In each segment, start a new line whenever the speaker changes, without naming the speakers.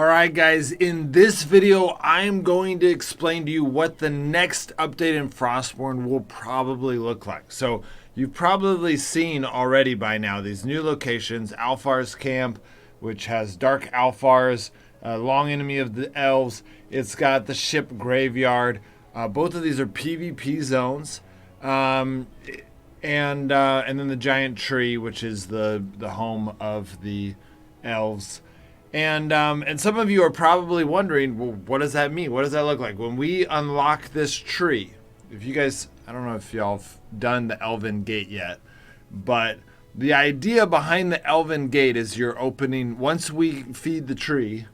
Alright guys, in this video I'm going to explain to you what the next update in Frostborn will probably look like. So you've probably seen already by now these new locations, Alfar's Camp, which has Dark Alfars, Long Enemy of the Elves. It's got the Ship Graveyard. Both of these are PvP zones. And then the Giant Tree, which is the home of the Elves. And some of you are probably wondering, well, what does that mean? What does that look like? When we unlock this tree, if you guys, I don't know if y'all have done the Elven gate yet, but the idea behind the Elven gate is you're opening, once we feed the tree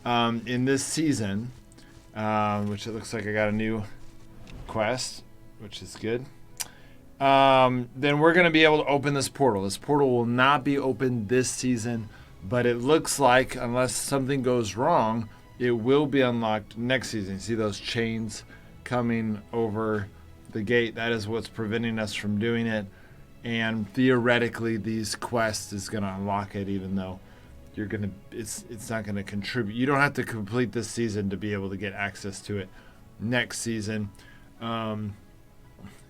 in this season, which it looks like I got a new quest, which is good. Then we're going to be able to open this portal. This portal will not be open this season, but it looks like, unless something goes wrong, it will be unlocked next season. See those chains coming over the gate? That is what's preventing us from doing it. And theoretically, these quests is going to unlock it, even though you're going to, it's not going to contribute. You don't have to complete this season to be able to get access to it next season.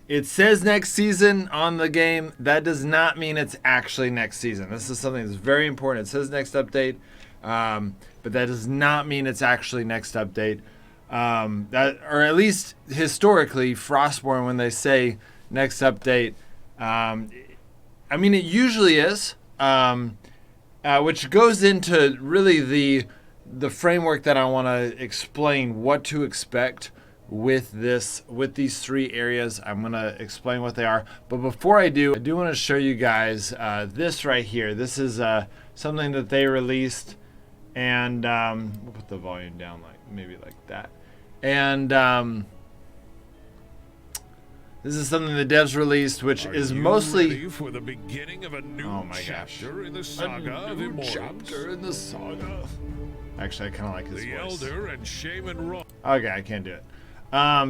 It says next season on the game. That does not mean it's actually next season. This is something that's very important. It says next update, but that does not mean it's actually next update. Or at least historically, Frostborn, when they say next update, I mean, it usually is, which goes into really the framework that I want to explain what to expect with these three areas. I'm gonna explain what they are, but before I do want to show you guys this right here. This is something that they released, and we'll put the volume down maybe like that. And this is something the devs released, which is mostly
ready for the beginning of a new chapter in the saga of Immortals.
Chapter in the saga. Actually, I kind of like his voice.
The Elder and Shaman Rock.
Okay, I can't do it.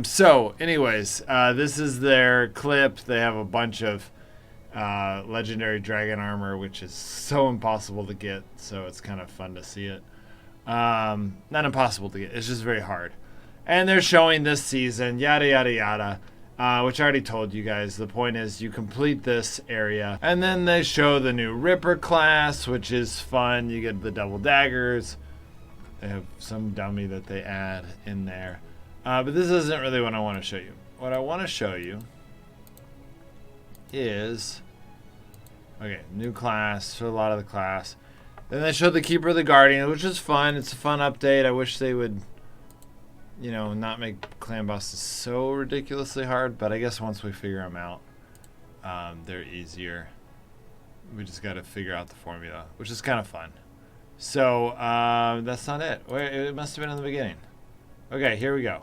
So anyways, this is their clip. They have a bunch of legendary dragon armor, which is so impossible to get, so it's kind of fun to see it. Not impossible to get, it's just very hard. And they're showing this season, yada yada yada, which I already told you guys. The point is you complete this area, and then they show the new Ripper class, which is fun. You get the double daggers. They have some dummy that they add in there. But this isn't really what I want to show you. What I want to show you is, okay, new class, show a lot of the class. Then they show the Keeper of the Guardian, which is fun. It's a fun update. I wish they would, you know, not make clan bosses so ridiculously hard, but I guess once we figure them out, they're easier. We just got to figure out the formula, which is kind of fun. So, that's not it. It must have been in the beginning. Okay, here we go.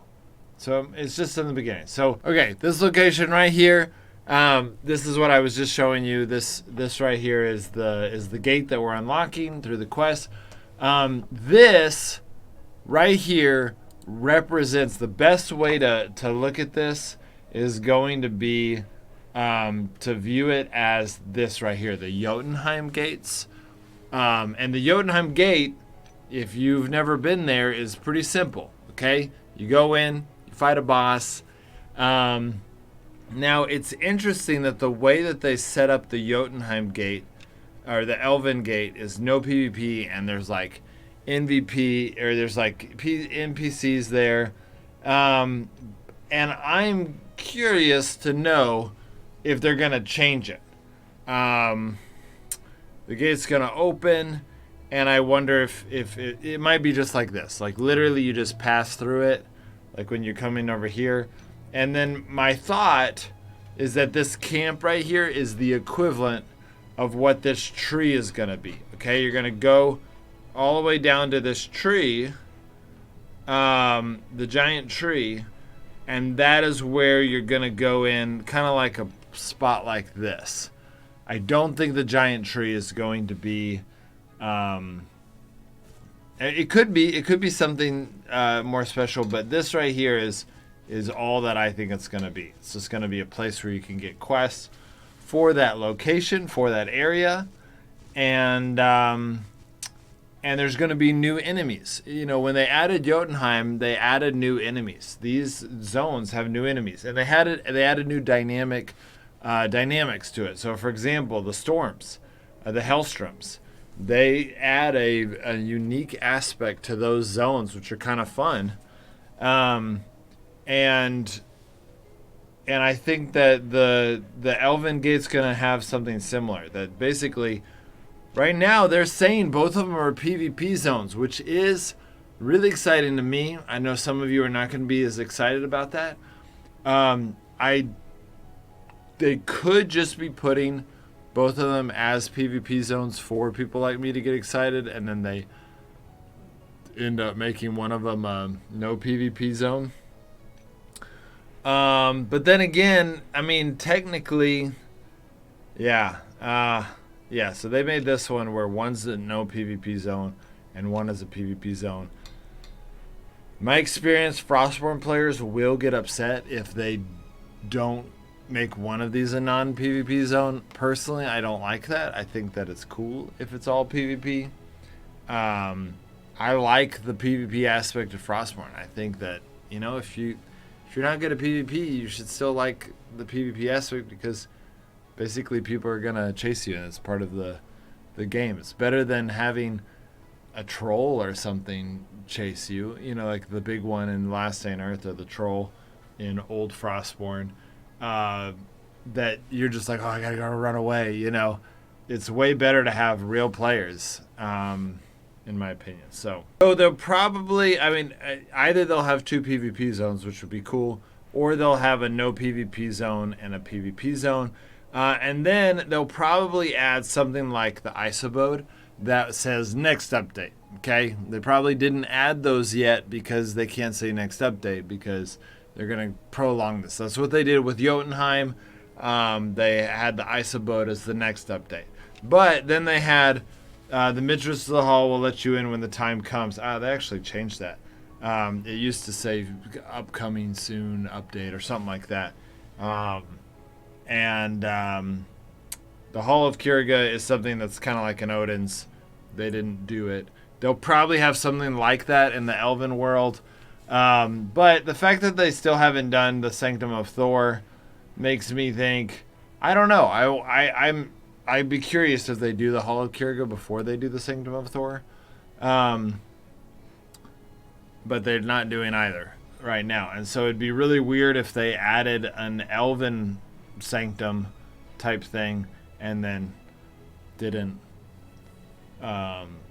So it's just in the beginning. So, okay, this location right here, this is what I was just showing you. This right here is the gate that we're unlocking through the quest. This right here represents, the best way to look at this is going to be to view it as this right here, the Jotunheim gates. And the Jotunheim gate, if you've never been there, is pretty simple. Okay, you go in, you fight a boss. Now it's interesting that the way that they set up the Jotunheim gate, or the Elven gate, is no PvP, and there's like NVP, or there's like NPCs there. And I'm curious to know if they're gonna change it. The gate's gonna open, and I wonder if it might be just like this. Like literally you just pass through it, like when you're coming over here. And then my thought is that this camp right here is the equivalent of what this tree is gonna be. Okay, you're gonna go all the way down to this tree, the giant tree, and that is where you're gonna go in, kind of like a spot like this. I don't think the giant tree is going to be, it could be something more special, but this right here is all that I think it's going to be. It's just going to be a place where you can get quests for that location, for that area, and and there's going to be new enemies. You know, when they added Jotunheim, they added new enemies. These zones have new enemies, and they added new dynamics to it. So, for example, the storms, the Hellstroms, they add a unique aspect to those zones, which are kind of fun. And I think that the Elven Gate's going to have something similar. That basically, right now, they're saying both of them are PvP zones, which is really exciting to me. I know some of you are not going to be as excited about that. They could just be putting both of them as PvP zones for people like me to get excited, and then they end up making one of them a no PvP zone. But then again, I mean, technically, yeah, so they made this one where one's a no PvP zone and one is a PvP zone. My experience, Frostborn players will get upset if they don't make one of these a non-PvP zone. Personally, I don't like that. I think that it's cool if it's all PvP. I like the PvP aspect of Frostborn. I think that, you know, if you're not good at PvP, you should still like the PvP aspect, because basically people are gonna chase you and it's part of the game. It's better than having a troll or something chase you, you know, like the big one in Last Day on Earth, or the troll in Old Frostborn, that you're just like, oh, I gotta go run away, you know. It's way better to have real players, in my opinion. So they'll probably, I mean, either they'll have two PvP zones, which would be cool, or they'll have a no PvP zone and a PvP zone. And then they'll probably add something like the Isobode that says next update. Okay, they probably didn't add those yet because they can't say next update, because they're going to prolong this. That's what they did with Jotunheim. They had the Isobode as the next update. But then they had the Mistress of the Hall will let you in when the time comes. They actually changed that. It used to say upcoming soon update or something like that. The Hall of Kiriga is something that's kind of like an Odin's. They didn't do it. They'll probably have something like that in the Elven world. But the fact that they still haven't done the Sanctum of Thor makes me think, I don't know. I'd be curious if they do the Hall of Kiriga before they do the Sanctum of Thor. But they're not doing either right now. And so it'd be really weird if they added an Elven Sanctum type thing and then didn't.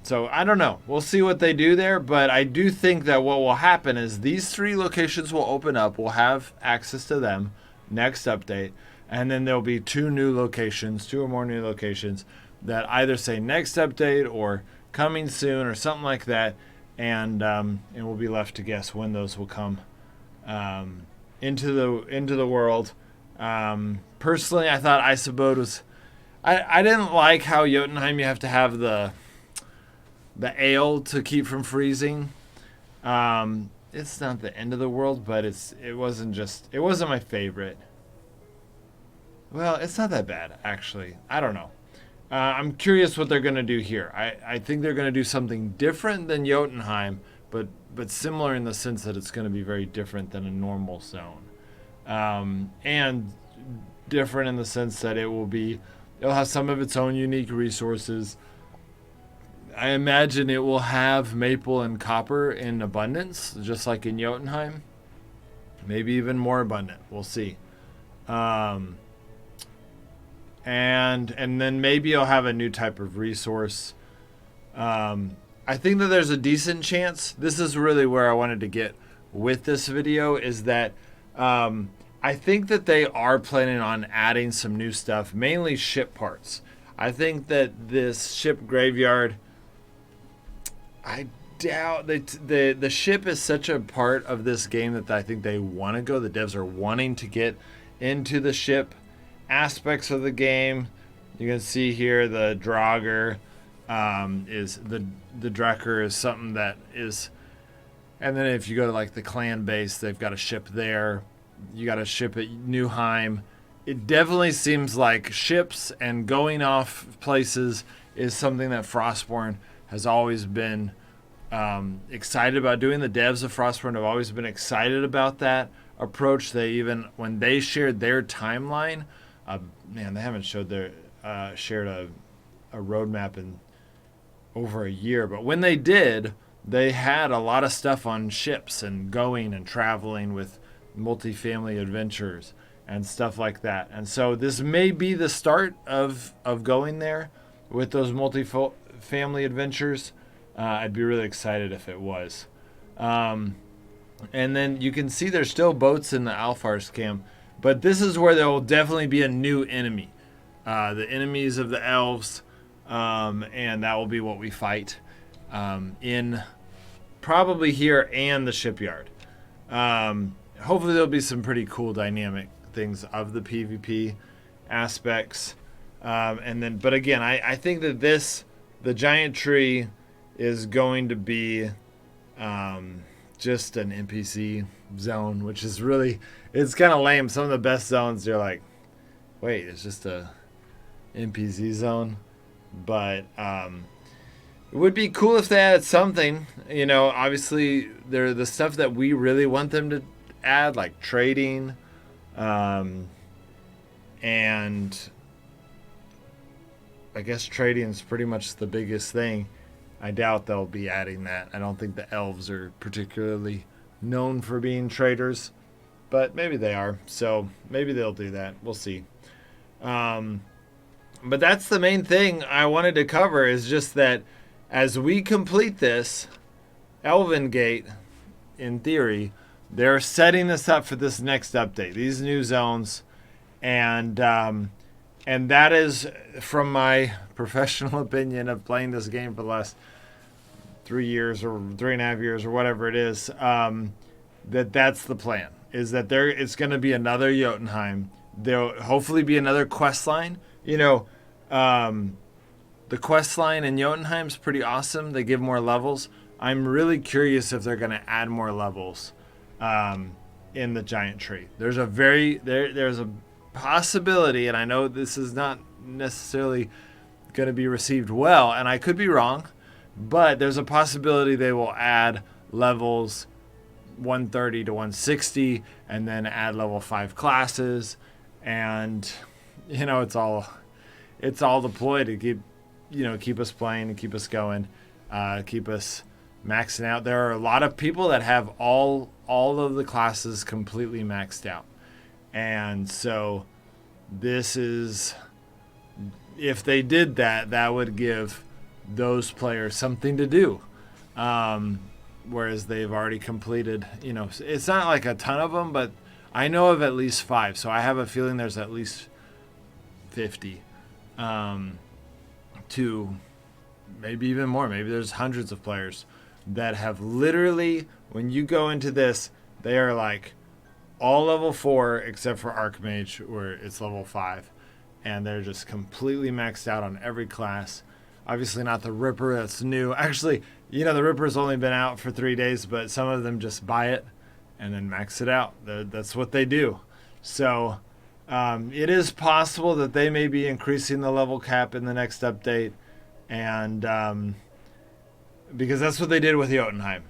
So I don't know. We'll see what they do there, but I do think that what will happen is these three locations will open up. We'll have access to them next update, and then there'll be two or more new locations that either say next update or coming soon or something like that, and we'll be left to guess when those will come into the world. Personally, I thought Isobode was. I didn't like how Jotunheim you have to have the ale to keep from freezing. It's not the end of the world, but it wasn't my favorite. Well, it's not that bad, actually. I don't know. I'm curious what they're going to do here. I think they're going to do something different than Jotunheim, but similar in the sense that it's going to be very different than a normal zone. And different in the sense that it'll have some of its own unique resources. I imagine it will have maple and copper in abundance, just like in Jotunheim. Maybe even more abundant. We'll see. And then maybe you'll have a new type of resource. I think that there's a decent chance. This is really where I wanted to get with this video, is that I think that they are planning on adding some new stuff, mainly ship parts. I think that this ship graveyard, I doubt the ship is such a part of this game that I think they want to go. The devs are wanting to get into the ship aspects of the game. You can see here the Draugr is the Drakkr is something that is, and then if you go to like the clan base, they've got a ship there. You got a ship at Newheim. It definitely seems like ships and going off places is something that Frostborn has always been excited about doing. The devs of Frostborn have always been excited about that approach. They even, when they shared their timeline, man, they haven't showed their shared a roadmap in over a year, but when they did, they had a lot of stuff on ships and going and traveling with multifamily adventures and stuff like that. And so this may be the start of going there with those multifamily adventures. I'd be really excited if it was. And then you can see there's still boats in the Alfar's camp, but this is where there will definitely be a new enemy. The enemies of the elves, and that will be what we fight in probably here and the shipyard. Hopefully there'll be some pretty cool dynamic things of the PvP aspects. And then, but again, I think that the giant tree is going to be just an NPC zone, which is really, it's kind of lame. Some of the best zones, you're like, wait, it's just a NPC zone. But it would be cool if they added something. You know, obviously, they're the stuff that we really want them to add, like trading, and I guess trading is pretty much the biggest thing. I doubt they'll be adding that. I don't think the elves are particularly known for being traders, but maybe they are. So maybe they'll do that. We'll see. But that's the main thing I wanted to cover, is just that as we complete this Elven Gate, in theory, they're setting us up for this next update, these new zones, and that is, from my professional opinion of playing this game for the last 3 years or 3.5 years or whatever it is, that's the plan. Is that it's going to be another Jotunheim. There'll hopefully be another quest line. You know, the quest line in Jotunheim's pretty awesome. They give more levels. I'm really curious if they're going to add more levels in the giant tree. There's a possibility, and I know this is not necessarily going to be received well, and I could be wrong, but there's a possibility they will add levels 130 to 160 and then add level 5 classes, and you know, it's all deployed to keep us playing and keep us going, keep us maxing out. There are a lot of people that have all of the classes completely maxed out. And so this is, if they did that, that would give those players something to do. Whereas they've already completed, you know, it's not like a ton of them, but I know of at least 5. So I have a feeling there's at least 50 to maybe even more. Maybe there's hundreds of players that have literally, when you go into this, they are like all level 4 except for Archmage, where it's level 5, and they're just completely maxed out on every class. Obviously not the Ripper, that's new. Actually, you know, the Ripper's only been out for 3 days, but some of them just buy it and then max it out. That's what they do. So it is possible that they may be increasing the level cap in the next update, and because that's what they did with Jotunheim.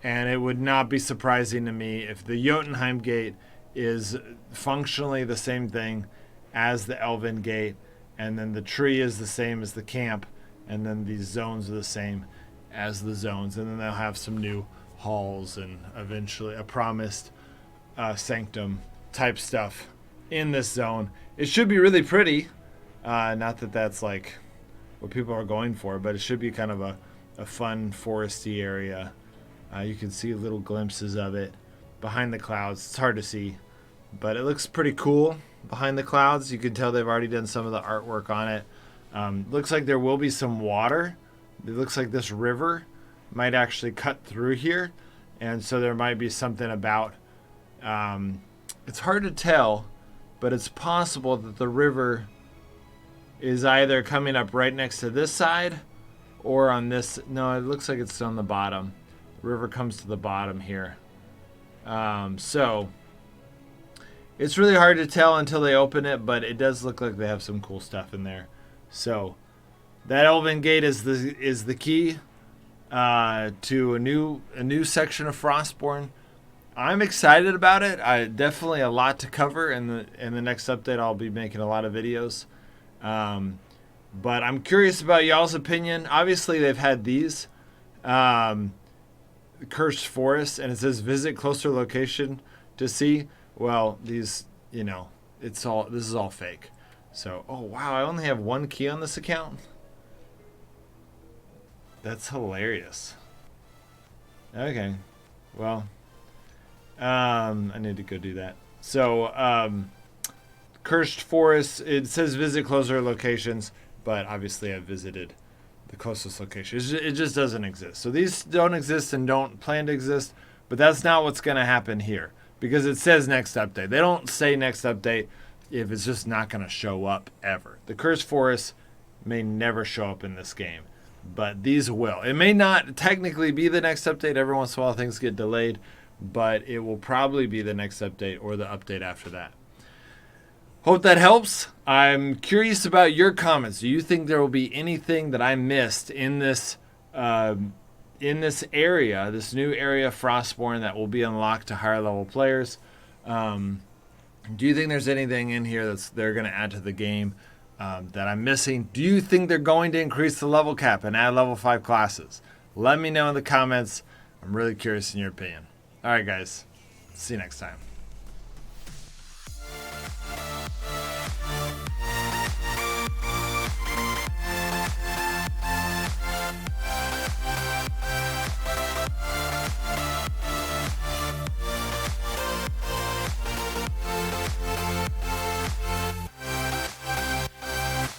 And it would not be surprising to me if the Jotunheim Gate is functionally the same thing as the Elven Gate, and then the tree is the same as the camp, and then these zones are the same as the zones, and then they'll have some new halls and eventually a promised sanctum type stuff in this zone. It should be really pretty. Not that that's like what people are going for, but it should be kind of a fun foresty area. You can see little glimpses of it behind the clouds. It's hard to see, but it looks pretty cool behind the clouds. You can tell they've already done some of the artwork on it. Looks like there will be some water. It looks like this river might actually cut through here, and so there might be something about it's hard to tell, but it's possible that the river is either coming up right next to this side or on this. No, it looks like it's on the bottom. The river comes to the bottom here. So it's really hard to tell until they open it, but it does look like they have some cool stuff in there. So that Elven gate is the key to a new section of Frostborn. I'm excited about it. I definitely a lot to cover in the next update. I'll be making a lot of videos, but I'm curious about y'all's opinion. Obviously, they've had these cursed forests, and it says visit closer location to see. Well, these, this is all fake. So, oh wow, I only have one key on this account. That's hilarious. Okay, well, I need to go do that. So, cursed forest. It says visit closer locations, but obviously I've visited the closest location. It just doesn't exist. So these don't exist and don't plan to exist, but that's not what's going to happen here because it says next update. They don't say next update if it's just not going to show up ever. The cursed forest may never show up in this game, but these will. It may not technically be the next update. Every once in a while things get delayed, but it will probably be the next update or the update after that. Hope that helps. I'm curious about your comments. Do you think there will be anything that I missed in this area, this new area, Frostborn, that will be unlocked to higher level players? Do you think there's anything in here they're going to add to the game that I'm missing? Do you think they're going to increase the level cap and add level 5 classes? Let me know in the comments. I'm really curious in your opinion. All right, guys. See you next time.